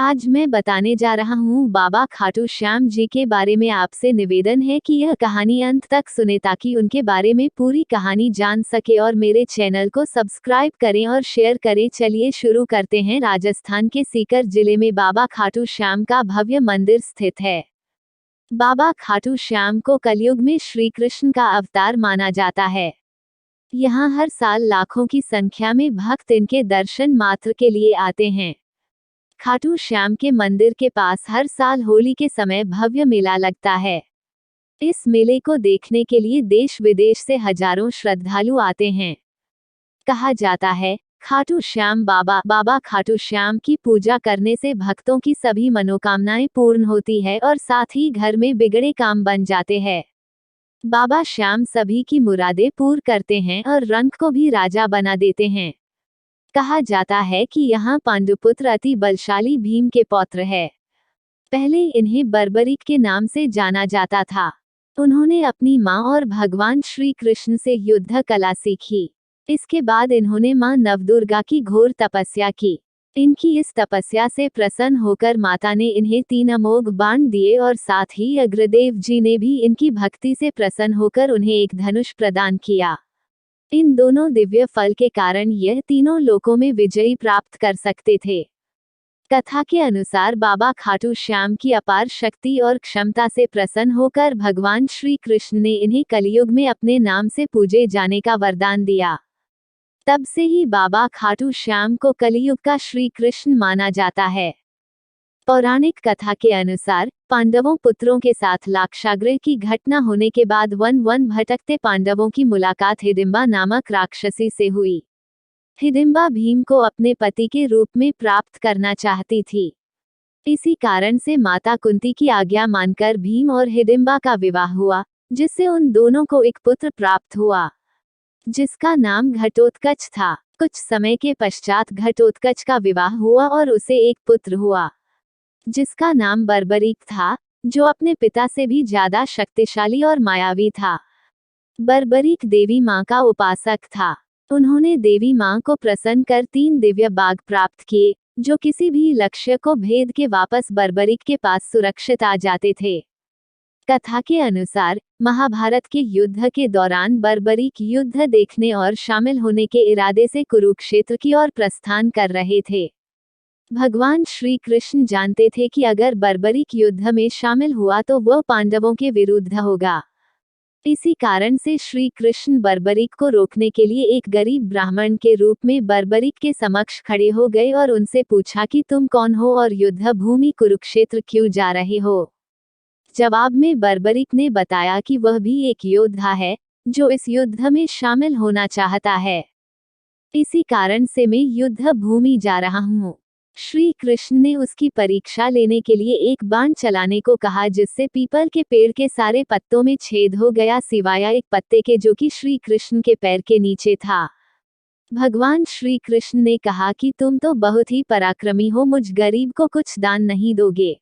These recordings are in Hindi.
आज मैं बताने जा रहा हूँ बाबा खाटू श्याम जी के बारे में। आपसे निवेदन है कि यह कहानी अंत तक सुने ताकि उनके बारे में पूरी कहानी जान सके और मेरे चैनल को सब्सक्राइब करें और शेयर करें। चलिए शुरू करते हैं। राजस्थान के सीकर जिले में बाबा खाटू श्याम का भव्य मंदिर स्थित है। बाबा खाटू श्याम को कलयुग में श्री कृष्ण का अवतार माना जाता है। यहाँ हर साल लाखों की संख्या में भक्त इनके दर्शन मात्र के लिए आते हैं। खाटू श्याम के मंदिर के पास हर साल होली के समय भव्य मेला लगता है। इस मेले को देखने के लिए देश विदेश से हजारों श्रद्धालु आते हैं। कहा जाता है खाटू श्याम बाबा खाटू श्याम की पूजा करने से भक्तों की सभी मनोकामनाएं पूर्ण होती है और साथ ही घर में बिगड़े काम बन जाते हैं। बाबा श्याम सभी की मुरादें पूर्ण करते हैं और रंग को भी राजा बना देते हैं। कहा जाता है कि यहाँ पांडुपुत्र अति बलशाली भीम के पौत्र है। पहले इन्हें बर्बरीक के नाम से जाना जाता था। उन्होंने अपनी माँ और भगवान श्री कृष्ण से युद्ध कला सीखी। इसके बाद इन्होंने माँ नवदुर्गा की घोर तपस्या की। इनकी इस तपस्या से प्रसन्न होकर माता ने इन्हें 3 अमोघ बाण दिए और साथ ही अग्रदेव जी ने भी इनकी भक्ति से प्रसन्न होकर उन्हें एक धनुष प्रदान किया। इन दोनों दिव्य फल के कारण यह तीनों लोकों में विजयी प्राप्त कर सकते थे। कथा के अनुसार बाबा खाटू श्याम की अपार शक्ति और क्षमता से प्रसन्न होकर भगवान श्री कृष्ण ने इन्हें कलयुग में अपने नाम से पूजे जाने का वरदान दिया। तब से ही बाबा खाटू श्याम को कलयुग का श्री कृष्ण माना जाता है। पौराणिक कथा के अनुसार पांडवों पुत्रों के साथ लाक्षागृह की घटना होने के बाद वन भटकते पांडवों की मुलाकात हिडिंबा नामक राक्षसी से हुई। हिडिंबा भीम को अपने पति के रूप में प्राप्त करना चाहती थी। इसी कारण से माता कुंती की आज्ञा मानकर भीम और हिडिंबा का विवाह हुआ, जिससे उन दोनों को एक पुत्र प्राप्त हुआ, जिसका नाम घटोत्कच था। कुछ समय के पश्चात घटोत्कच का विवाह हुआ और उसे एक पुत्र हुआ, जिसका नाम बर्बरीक था, जो अपने पिता से भी ज्यादा शक्तिशाली और मायावी था। बर्बरीक देवी माँ का उपासक था। उन्होंने देवी माँ को प्रसन्न कर 3 दिव्य बाघ प्राप्त किए, जो किसी भी लक्ष्य को भेद के वापस बर्बरीक के पास सुरक्षित आ जाते थे। कथा के अनुसार महाभारत के युद्ध के दौरान बर्बरीक युद्ध देखने और शामिल होने के इरादे से कुरुक्षेत्र की ओर प्रस्थान कर रहे थे। भगवान श्री कृष्ण जानते थे कि अगर बर्बरीक युद्ध में शामिल हुआ तो वह पांडवों के विरुद्ध होगा। इसी कारण से श्री कृष्ण बर्बरीक को रोकने के लिए एक गरीब ब्राह्मण के रूप में बर्बरीक के समक्ष खड़े हो गए और उनसे पूछा कि तुम कौन हो और युद्ध भूमि कुरुक्षेत्र क्यों जा रहे हो। जवाब में बर्बरीक ने बताया कि वह भी एक योद्धा है, जो इस युद्ध में शामिल होना चाहता है। इसी कारण से मैं युद्ध भूमि जा रहा हूँ। श्री कृष्ण ने उसकी परीक्षा लेने के लिए एक बाण चलाने को कहा, जिससे पीपल के पेड़ के सारे पत्तों में छेद हो गया सिवाय एक पत्ते के, जो कि श्री कृष्ण के पैर के नीचे था। भगवान श्री कृष्ण ने कहा कि तुम तो बहुत ही पराक्रमी हो, मुझ गरीब को कुछ दान नहीं दोगे।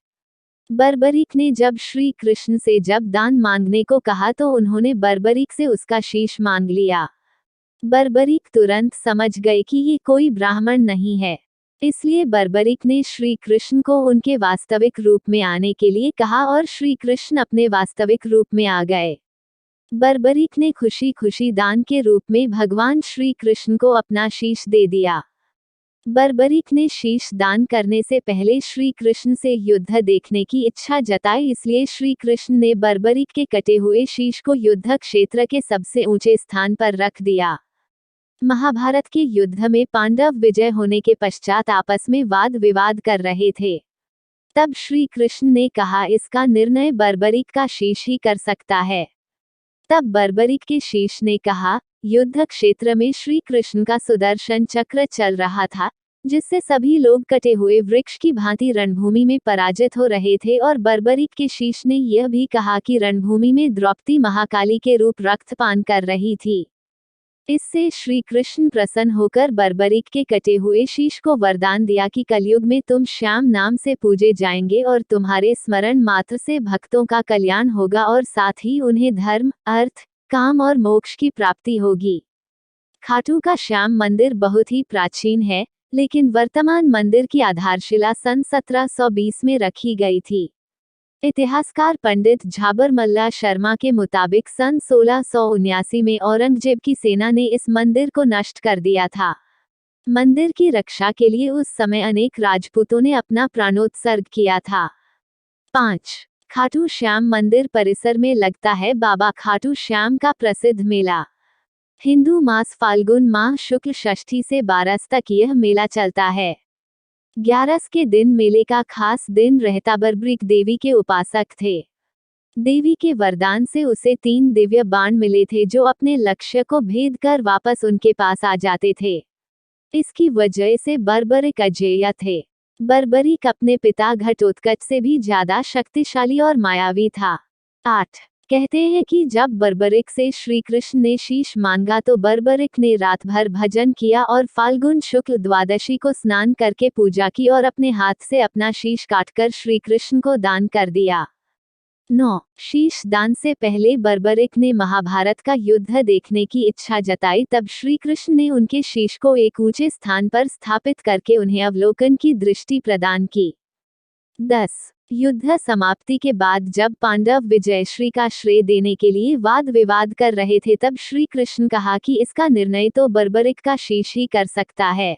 बर्बरीक ने जब श्री कृष्ण से जब दान मांगने को कहा तो उन्होंने बर्बरीक से उसका शीश मांग लिया। बर्बरीक तुरंत समझ गए कि ये कोई ब्राह्मण नहीं है, इसलिए बर्बरीक ने श्री कृष्ण को उनके वास्तविक रूप में आने के लिए कहा और श्री कृष्ण अपने वास्तविक रूप में आ गए। बर्बरीक ने खुशी खुशी दान के रूप में भगवान श्री कृष्ण को अपना शीश दे दिया। बर्बरीक ने शीश दान करने से पहले श्री कृष्ण से युद्ध देखने की इच्छा जताई, इसलिए श्री कृष्ण ने बर्बरीक के कटे हुए शीश को युद्ध क्षेत्र के सबसे ऊंचे स्थान पर रख दिया। महाभारत के युद्ध में पांडव विजय होने के पश्चात आपस में वाद विवाद कर रहे थे। तब श्री कृष्ण ने कहा, इसका निर्णय बर्बरीक का शीश ही कर सकता है। तब बर्बरीक के शीश ने कहा, युद्ध क्षेत्र में श्री कृष्ण का सुदर्शन चक्र चल रहा था, जिससे सभी लोग कटे हुए वृक्ष की भांति रणभूमि में पराजित हो रहे थे, और बर्बरीक के शीश ने यह भी कहा कि रणभूमि में द्रौपदी महाकाली के रूप रक्तपान कर रही थी। इससे श्री कृष्ण प्रसन्न होकर बर्बरीक के कटे हुए शीश को वरदान दिया कि कलयुग में तुम श्याम नाम से पूजे जाएंगे और तुम्हारे स्मरण मात्र से भक्तों का कल्याण होगा और साथ ही उन्हें धर्म, अर्थ, काम और मोक्ष की प्राप्ति होगी। खाटू का श्याम मंदिर बहुत ही प्राचीन है, लेकिन वर्तमान मंदिर की आधारशिला सन 1720 में रखी गई थी। इतिहासकार पंडित झाबरमल्ला शर्मा के मुताबिक सन 1679 में औरंगजेब की सेना ने इस मंदिर को नष्ट कर दिया था। मंदिर की रक्षा के लिए उस समय अनेक राजपूतों ने अपना प्राणोत्सर्ग किया था। 5. खाटू श्याम मंदिर परिसर में लगता है बाबा खाटू श्याम का प्रसिद्ध मेला। हिंदू मास फाल्गुन माह शुक्ल षष्ठी से 12 तक यह मेला चलता है। 11 के दिन मेले का खास दिन रहता। बर्बरीक देवी के उपासक थे। देवी के वरदान से उसे 3 दिव्य बाण मिले थे जो अपने लक्ष्य को भेद कर वापस उनके पास आ जाते थे। इसकी वजह से बर्बरीक अजेय थे। बर्बरीक अपने पिता घटोत्कच से भी ज्यादा शक्तिशाली और मायावी था। 8. कहते हैं कि जब बर्बरीक से श्री कृष्ण ने शीश मांगा तो बर्बरीक ने रात भर भजन किया और फाल्गुन शुक्ल द्वादशी को स्नान करके पूजा की और अपने हाथ से अपना शीश काटकर श्री कृष्ण को दान कर दिया। 9. शीश दान से पहले बर्बरीक ने महाभारत का युद्ध देखने की इच्छा जताई, तब श्री कृष्ण ने उनके शीश को एक ऊंचे स्थान पर स्थापित करके उन्हें अवलोकन की दृष्टि प्रदान की। 10. युद्ध समाप्ति के बाद जब पांडव विजयश्री का श्रेय देने के लिए वाद विवाद कर रहे थे तब श्री कृष्ण कहा कि इसका निर्णय तो बर्बरीक का शीश ही कर सकता है।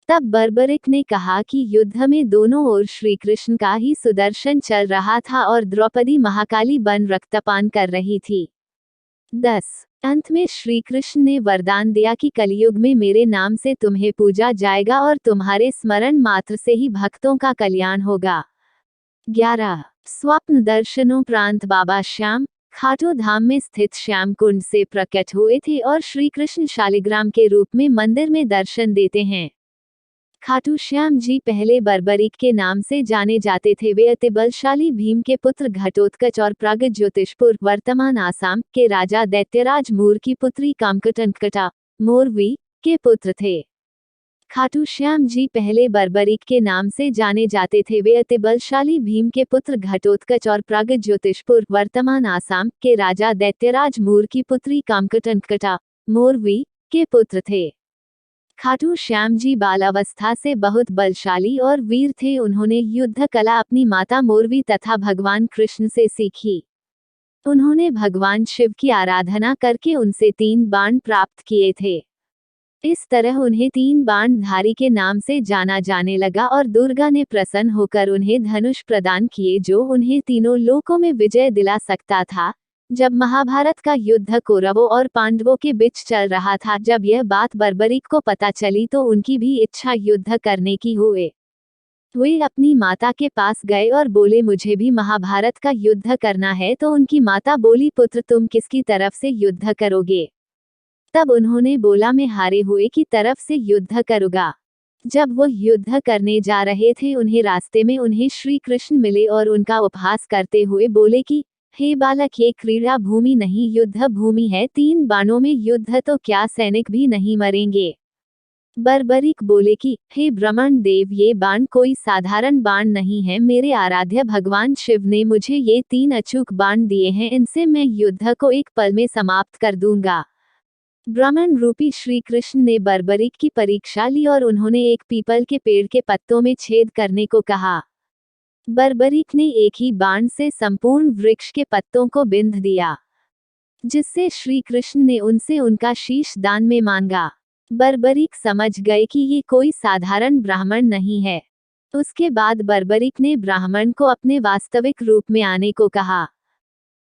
तब बर्बरीक ने कहा कि युद्ध में दोनों ओर श्री कृष्ण का ही सुदर्शन चल रहा था और द्रौपदी महाकाली बन रक्तपान कर रही थी। 10. अंत में श्री कृष्ण ने वरदान दिया कि कलयुग में मेरे नाम से तुम्हें पूजा जाएगा और तुम्हारे स्मरण मात्र से ही भक्तों का कल्याण होगा। 11. स्वप्न दर्शनों बाबा श्याम खाटू धाम में स्थित श्याम कुंड से प्रकट हुए थे और श्री कृष्ण शालिग्राम के रूप में मंदिर में दर्शन देते हैं। खाटू श्याम जी पहले बर्बरीक के नाम से जाने जाते थे। वे अति बलशाली भीम के पुत्र घटोत्कच और प्रागज्योतिषपुर वर्तमान आसाम के राजा दैत्यराज मूर की पुत्री कामकटनकटा मोरवी के पुत्र थे। खाटू श्याम जी पहले बर्बरीक के नाम से जाने जाते थे। वे अति बलशाली भीम के पुत्र घटोत्कच और प्रागज्योतिषपुर वर्तमान आसाम के राजा दैत्यराज मूर की पुत्री कामकटनकटा मोरवी के पुत्र थे। खाटू श्याम जी बाल अवस्था से बहुत बलशाली और वीर थे। उन्होंने युद्ध कला अपनी माता मोरवी तथा भगवान कृष्ण से सीखी। उन्होंने भगवान शिव की आराधना करके उनसे 3 बाण प्राप्त किए थे। इस तरह उन्हें 3 बाण धारी के नाम से जाना जाने लगा और दुर्गा ने प्रसन्न होकर उन्हें धनुष प्रदान किए जो उन्हें तीनों लोकों में विजय दिला सकता था। जब महाभारत का युद्ध कौरवों और पांडवों के बीच चल रहा था, जब यह बात बर्बरीक को पता चली तो उनकी भी इच्छा युद्ध करने की हुए। वे अपनी माता के पास गए और बोले मुझे भी महाभारत का युद्ध करना है। तो उनकी माता बोली पुत्र तुम किसकी तरफ से युद्ध करोगे? तब उन्होंने बोला मैं हारे हुए की तरफ से युद्ध करूंगा। जब वो युद्ध करने जा रहे थे उन्हें रास्ते में उन्हें श्री कृष्ण मिले और उनका उपहास करते हुए बोले कि हे बालक ये क्रीड़ा भूमि नहीं युद्ध भूमि है। 3 बाणों में युद्ध तो क्या सैनिक भी नहीं मरेंगे? बर्बरीक बोले कि हे ब्रह्मण देव ये बाण कोई साधारण बाण नहीं है। मेरे आराध्य भगवान शिव ने मुझे ये 3 अचूक बाण दिए हैं। इनसे मैं युद्ध को एक पल में समाप्त कर दूंगा। ब्राह्मण रूपी श्री कृष्ण ने बर्बरीक की परीक्षा ली और उन्होंने एक पीपल के पेड़ के पत्तों में छेद करने को कहा। बर्बरीक ने एक ही बाण से संपूर्ण वृक्ष के पत्तों को बिंध दिया, जिससे श्री कृष्ण ने उनसे उनका शीश दान में मांगा। बर्बरीक समझ गए कि ये कोई साधारण ब्राह्मण नहीं है। उसके बाद बर्बरीक ने ब्राह्मण को अपने वास्तविक रूप में आने को कहा।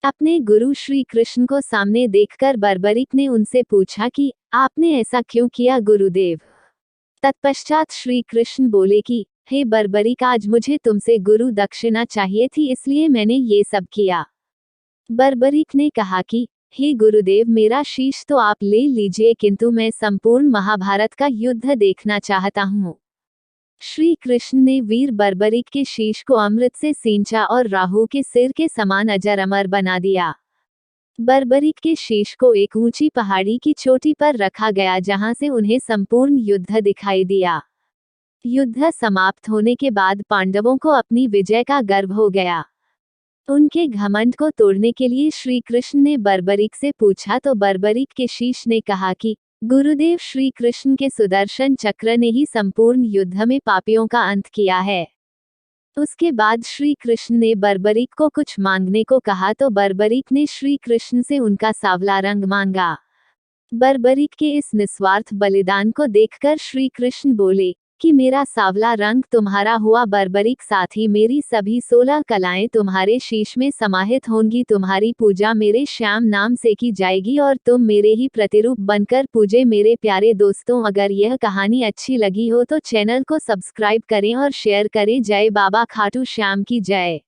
अपने गुरु श्री कृष्ण को सामने देखकर बर्बरीक ने उनसे पूछा कि आपने ऐसा क्यों किया गुरुदेव? तत्पश्चात श्री कृष्ण बोले कि हे बर्बरीक आज मुझे तुमसे गुरु दक्षिणा चाहिए थी इसलिए मैंने ये सब किया। बर्बरीक ने कहा कि हे गुरुदेव मेरा शीश तो आप ले लीजिए किंतु मैं संपूर्ण महाभारत का युद्ध देखना चाहता हूँ। श्री कृष्ण ने वीर बर्बरीक के शीश को अमृत से सींचा और राहु के सिर के समान अजर अमर बना दिया। बर्बरीक के शीश को एक ऊंची पहाड़ी की चोटी पर रखा गया जहां से उन्हें संपूर्ण युद्ध दिखाई दिया। युद्ध समाप्त होने के बाद पांडवों को अपनी विजय का गर्व हो गया। उनके घमंड को तोड़ने के लिए श्री कृष्ण ने बर्बरीक से पूछा तो बर्बरीक के शीश ने कहा कि गुरुदेव श्री कृष्ण के सुदर्शन चक्र ने ही संपूर्ण युद्ध में पापियों का अंत किया है। उसके बाद श्री कृष्ण ने बर्बरीक को कुछ मांगने को कहा तो बर्बरीक ने श्री कृष्ण से उनका सांवला रंग मांगा। बर्बरीक के इस निस्वार्थ बलिदान को देखकर श्री कृष्ण बोले कि मेरा सांवला रंग तुम्हारा हुआ बर्बरीक, साथी मेरी सभी 16 कलाएं तुम्हारे शीश में समाहित होंगी, तुम्हारी पूजा मेरे श्याम नाम से की जाएगी और तुम मेरे ही प्रतिरूप बनकर पूजे। मेरे प्यारे दोस्तों, अगर यह कहानी अच्छी लगी हो तो चैनल को सब्सक्राइब करें और शेयर करें। जय बाबा खाटू श्याम की जय।